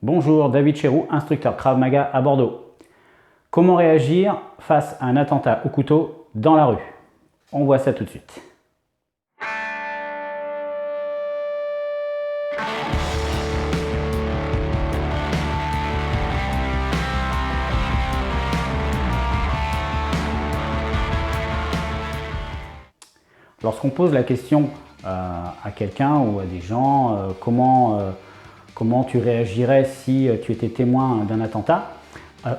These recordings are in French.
Bonjour, David Chéroux, instructeur Krav Maga à Bordeaux. Comment réagir face à un attentat au couteau dans la rue? On voit ça tout de suite. Lorsqu'on pose la question à quelqu'un ou à des gens, comment tu réagirais si tu étais témoin d'un attentat,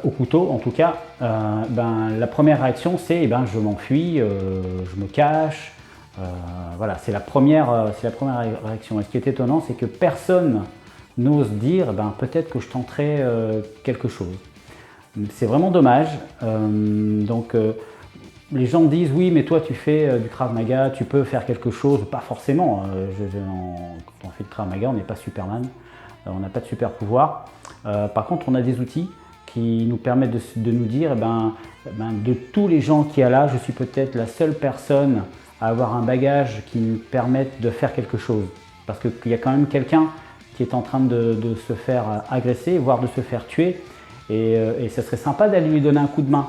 au couteau en tout cas, la première réaction c'est je m'enfuis, je me cache, voilà, c'est la première réaction. Et ce qui est étonnant, c'est que personne n'ose dire peut-être que je tenterai quelque chose. C'est vraiment dommage. Les gens disent oui, mais toi tu fais du Krav Maga, tu peux faire quelque chose. Pas forcément. Quand on fait du Krav Maga, on n'est pas Superman, on n'a pas de super pouvoir. Par contre, on a des outils qui nous permettent de nous dire, de tous les gens qu'il y a là, je suis peut-être la seule personne à avoir un bagage qui nous permette de faire quelque chose. Parce qu'il y a quand même quelqu'un qui est en train de se faire agresser, voire de se faire tuer. Et ça serait sympa d'aller lui donner un coup de main.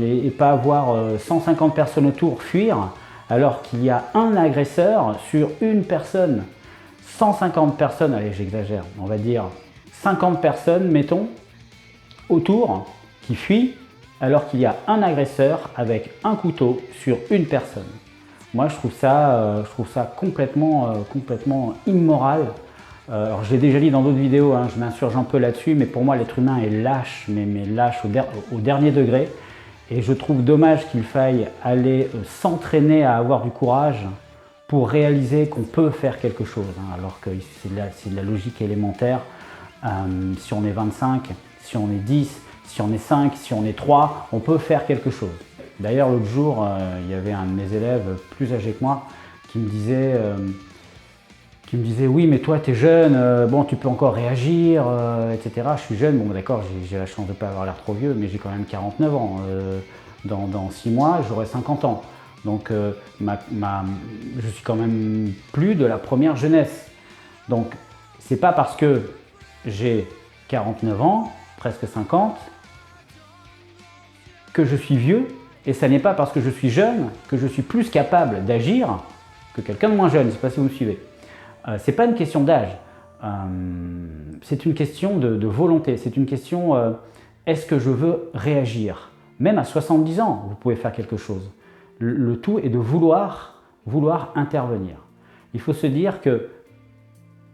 Et pas avoir 150 personnes autour fuir alors qu'il y a un agresseur sur une personne. 150 personnes, allez j'exagère, on va dire 50 personnes mettons autour qui fuient alors qu'il y a un agresseur avec un couteau sur une personne. Moi je trouve ça complètement immoral. Alors j'ai déjà dit dans d'autres vidéos, je m'insurge un peu là-dessus, mais pour moi l'être humain est lâche, mais lâche au dernier degré. Et je trouve dommage qu'il faille aller s'entraîner à avoir du courage pour réaliser qu'on peut faire quelque chose, alors que c'est de la logique élémentaire. Si on est 25, si on est 10, si on est 5, si on est 3, on peut faire quelque chose. D'ailleurs, l'autre jour, il y avait un de mes élèves plus âgé que moi qui me disait oui mais toi tu es jeune, bon tu peux encore réagir, etc. Je suis jeune, bon d'accord, j'ai la chance de ne pas avoir l'air trop vieux, mais j'ai quand même 49 ans. Dans 6 mois j'aurai 50 ans. Donc je suis quand même plus de la première jeunesse. Donc c'est pas parce que j'ai 49 ans, presque 50, que je suis vieux, et ça n'est pas parce que je suis jeune que je suis plus capable d'agir que quelqu'un de moins jeune, je ne sais pas si vous me suivez. C'est pas une question d'âge, c'est une question de volonté, c'est une question est-ce que je veux réagir? Même à 70 ans, vous pouvez faire quelque chose. Le tout est de vouloir intervenir. Il faut se dire que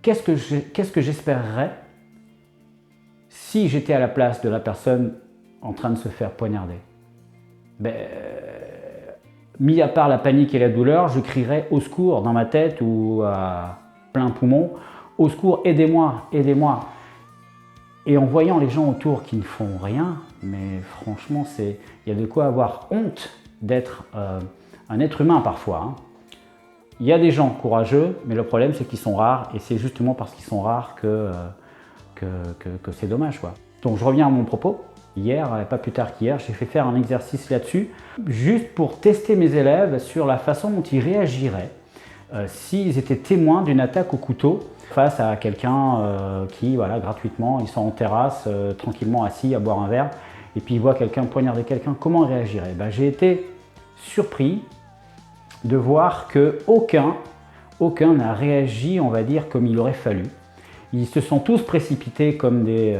qu'est-ce que j'espérerais si j'étais à la place de la personne en train de se faire poignarder? Mis à part la panique et la douleur, je crierais au secours dans ma tête ou à plein poumon, au secours, aidez-moi, aidez-moi. Et en voyant les gens autour qui ne font rien, mais franchement, il y a de quoi avoir honte d'être un être humain parfois. Il y a des gens courageux, mais le problème c'est qu'ils sont rares, et c'est justement parce qu'ils sont rares que c'est dommage, Donc je reviens à mon propos. Hier, pas plus tard qu'hier, j'ai fait faire un exercice là-dessus, juste pour tester mes élèves sur la façon dont ils réagiraient s'ils étaient témoins d'une attaque au couteau face à quelqu'un qui, gratuitement, ils sont en terrasse, tranquillement assis à boire un verre, et puis ils voient quelqu'un poignarder quelqu'un, comment ils réagiraient? J'ai été surpris de voir qu'aucun n'a réagi, on va dire, comme il aurait fallu. Ils se sont tous précipités comme des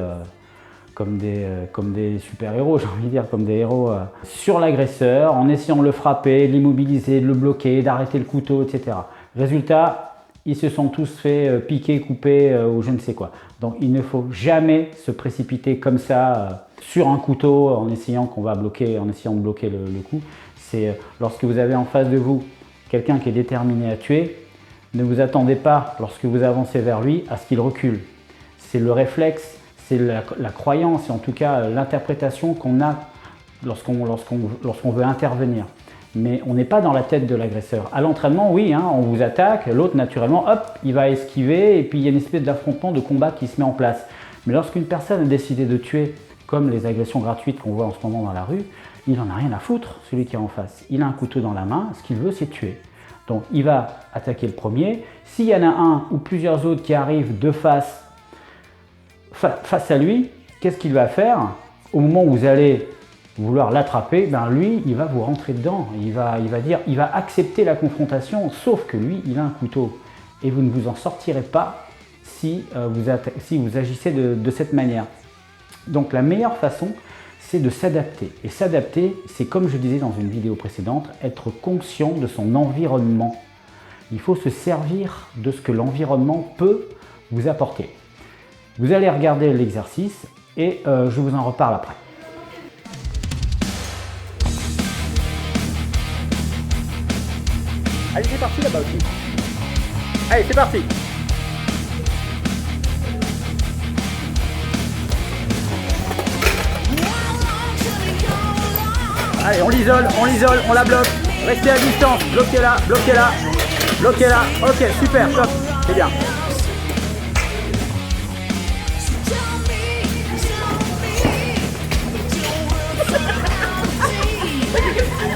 super-héros, j'ai envie de dire, comme des héros, sur l'agresseur, en essayant de le frapper, de l'immobiliser, de le bloquer, d'arrêter le couteau, etc. Résultat, ils se sont tous fait piquer, couper ou je ne sais quoi. Donc il ne faut jamais se précipiter comme ça sur un couteau en essayant de bloquer le coup. C'est lorsque vous avez en face de vous quelqu'un qui est déterminé à tuer, ne vous attendez pas, lorsque vous avancez vers lui, à ce qu'il recule. C'est le réflexe, c'est la croyance et en tout cas l'interprétation qu'on a lorsqu'on veut intervenir. Mais on n'est pas dans la tête de l'agresseur. À l'entraînement, oui, on vous attaque, l'autre naturellement, hop, il va esquiver et puis il y a une espèce d'affrontement, de combat qui se met en place. Mais lorsqu'une personne a décidé de tuer, comme les agressions gratuites qu'on voit en ce moment dans la rue, il n'en a rien à foutre, celui qui est en face. Il a un couteau dans la main, ce qu'il veut c'est tuer. Donc il va attaquer le premier. S'il y en a un ou plusieurs autres qui arrivent de face, face à lui, qu'est-ce qu'il va faire? Au moment où vous allez vouloir l'attraper, ben lui, il va vous rentrer dedans. Il va accepter la confrontation, sauf que lui, il a un couteau. Et vous ne vous en sortirez pas si vous agissez de cette manière. Donc la meilleure façon, c'est de s'adapter. Et s'adapter, c'est comme je disais dans une vidéo précédente, être conscient de son environnement. Il faut se servir de ce que l'environnement peut vous apporter. Vous allez regarder l'exercice et je vous en reparle après. Allez, c'est parti là-bas aussi. Allez, c'est parti. Allez, on l'isole, on la bloque. Restez à distance, bloquez-la, bloquez-la, bloquez-la. Ok, super, top, c'est bien.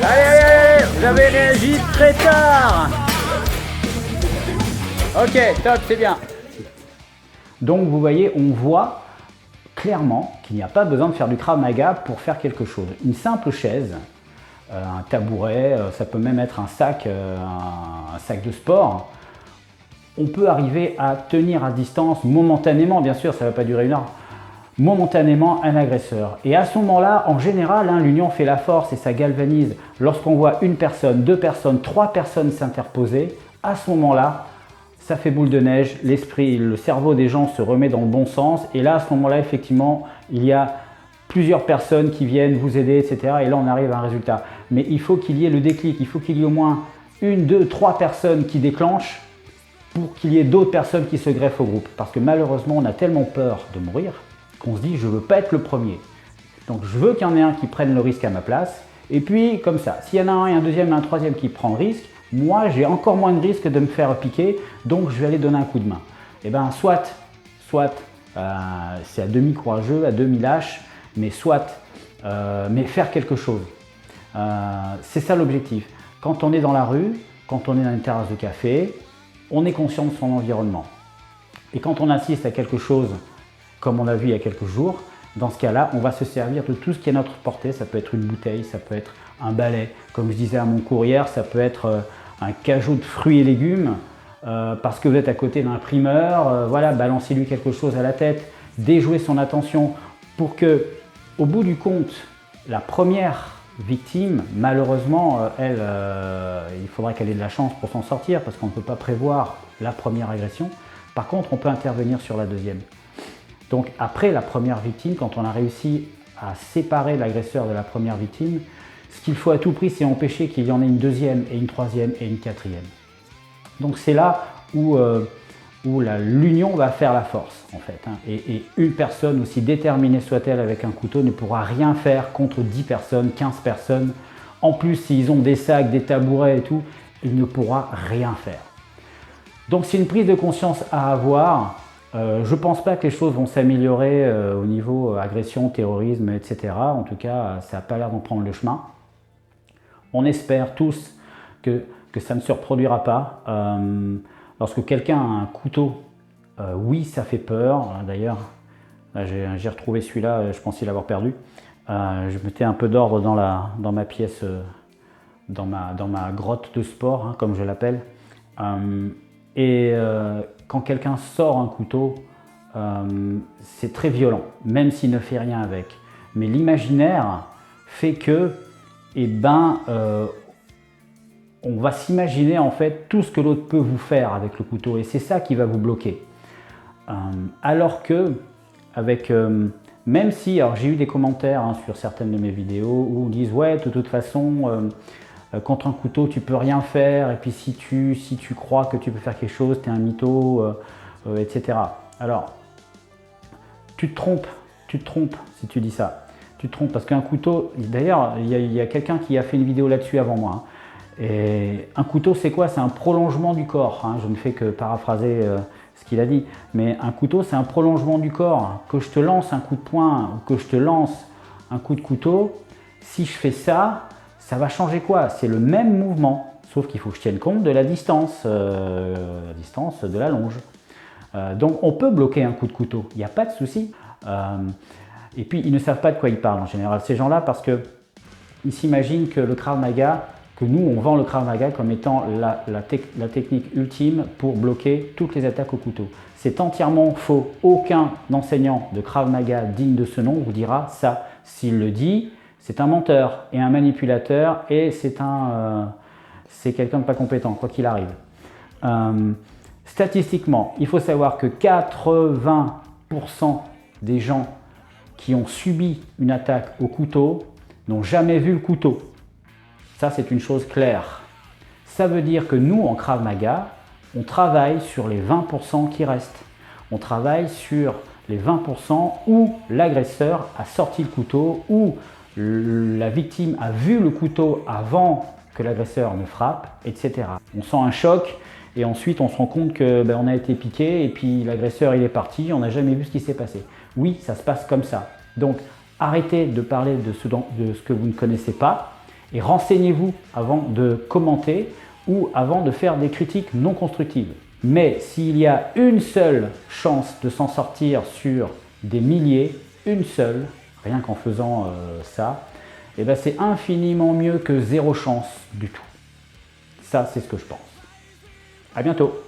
Allez, vous avez réagi très tard. Ok, top, c'est bien. Donc vous voyez, on voit clairement qu'il n'y a pas besoin de faire du Krav Maga pour faire quelque chose. Une simple chaise, un tabouret, ça peut même être un sac de sport. On peut arriver à tenir à distance momentanément, bien sûr, ça ne va pas durer une heure, momentanément un agresseur. Et à ce moment-là, en général, l'union fait la force et ça galvanise. Lorsqu'on voit une personne, deux personnes, trois personnes s'interposer, à ce moment-là, ça fait boule de neige, l'esprit, le cerveau des gens se remet dans le bon sens. Et là, à ce moment-là, effectivement, il y a plusieurs personnes qui viennent vous aider, etc. Et là, on arrive à un résultat. Mais il faut qu'il y ait le déclic, il faut qu'il y ait au moins une, deux, trois personnes qui déclenchent pour qu'il y ait d'autres personnes qui se greffent au groupe. Parce que malheureusement, on a tellement peur de mourir qu'on se dit je ne veux pas être le premier. Donc je veux qu'il y en ait un qui prenne le risque à ma place. Et puis comme ça, s'il y en a un et un deuxième et un troisième qui prend le risque, moi j'ai encore moins de risque de me faire piquer, donc je vais aller donner un coup de main. Et bien soit c'est à demi courageux, à demi lâche, mais mais faire quelque chose. C'est ça l'objectif. Quand on est dans la rue, quand on est dans une terrasse de café, on est conscient de son environnement. Et quand on assiste à quelque chose comme on a vu il y a quelques jours, dans ce cas-là, on va se servir de tout ce qui est à notre portée. Ça peut être une bouteille, ça peut être un balai. Comme je disais à mon cours hier, ça peut être un cajot de fruits et légumes parce que vous êtes à côté d'un primeur. Voilà, balancez-lui quelque chose à la tête, déjouez son attention pour que, au bout du compte, la première victime, malheureusement, il faudra qu'elle ait de la chance pour s'en sortir parce qu'on ne peut pas prévoir la première agression. Par contre, on peut intervenir sur la deuxième. Donc après la première victime, quand on a réussi à séparer l'agresseur de la première victime, ce qu'il faut à tout prix, c'est empêcher qu'il y en ait une deuxième et une troisième et une quatrième. Donc c'est là où l'union va faire la force en fait. Et une personne, aussi déterminée soit-elle avec un couteau, ne pourra rien faire contre 10 personnes, 15 personnes. En plus, s'ils ont des sacs, des tabourets et tout, il ne pourra rien faire. Donc c'est une prise de conscience à avoir. Je ne pense pas que les choses vont s'améliorer au niveau agression, terrorisme, etc. En tout cas, ça n'a pas l'air d'en prendre le chemin. On espère tous que ça ne se reproduira pas. Lorsque quelqu'un a un couteau, oui, ça fait peur. D'ailleurs, j'ai retrouvé celui-là, je pensais l'avoir perdu. Je mettais un peu d'ordre dans ma pièce, dans ma grotte de sport, comme je l'appelle. Quand quelqu'un sort un couteau, c'est très violent, même s'il ne fait rien avec. Mais l'imaginaire fait que, on va s'imaginer en fait tout ce que l'autre peut vous faire avec le couteau, et c'est ça qui va vous bloquer. Alors que, même si, alors j'ai eu des commentaires sur certaines de mes vidéos où on dit ouais, de toute façon, contre un couteau, tu peux rien faire, et puis si tu crois que tu peux faire quelque chose, tu es un mytho, etc. Alors, tu te trompes si tu dis ça. Tu te trompes parce qu'un couteau, d'ailleurs, il y a quelqu'un qui a fait une vidéo là-dessus avant moi. Et un couteau, c'est quoi? C'est un prolongement du corps. Je ne fais que paraphraser ce qu'il a dit. Mais un couteau, c'est un prolongement du corps. Que je te lance un coup de poing ou que je te lance un coup de couteau, si je fais ça, ça va changer quoi? C'est le même mouvement, sauf qu'il faut que je tienne compte de la distance de la longe. Donc on peut bloquer un coup de couteau, il n'y a pas de souci. Et puis ils ne savent pas de quoi ils parlent en général, ces gens-là, parce qu'ils s'imaginent que le Krav Maga, que nous on vend le Krav Maga comme étant la technique ultime pour bloquer toutes les attaques au couteau. C'est entièrement faux. Aucun enseignant de Krav Maga digne de ce nom vous dira ça. S'il le dit, c'est un menteur et un manipulateur et c'est quelqu'un de pas compétent, quoi qu'il arrive. Statistiquement, il faut savoir que 80% des gens qui ont subi une attaque au couteau n'ont jamais vu le couteau. Ça, c'est une chose claire. Ça veut dire que nous, en Krav Maga, on travaille sur les 20% qui restent. On travaille sur les 20% où l'agresseur a sorti le couteau, où la victime a vu le couteau avant que l'agresseur ne frappe, etc. On sent un choc et ensuite on se rend compte que on a été piqué et puis l'agresseur il est parti, on n'a jamais vu ce qui s'est passé. Oui, ça se passe comme ça. Donc arrêtez de parler de ce que vous ne connaissez pas et renseignez-vous avant de commenter ou avant de faire des critiques non constructives. Mais s'il y a une seule chance de s'en sortir sur des milliers, une seule, rien qu'en faisant ça, eh ben c'est infiniment mieux que zéro chance du tout. Ça, c'est ce que je pense. À bientôt.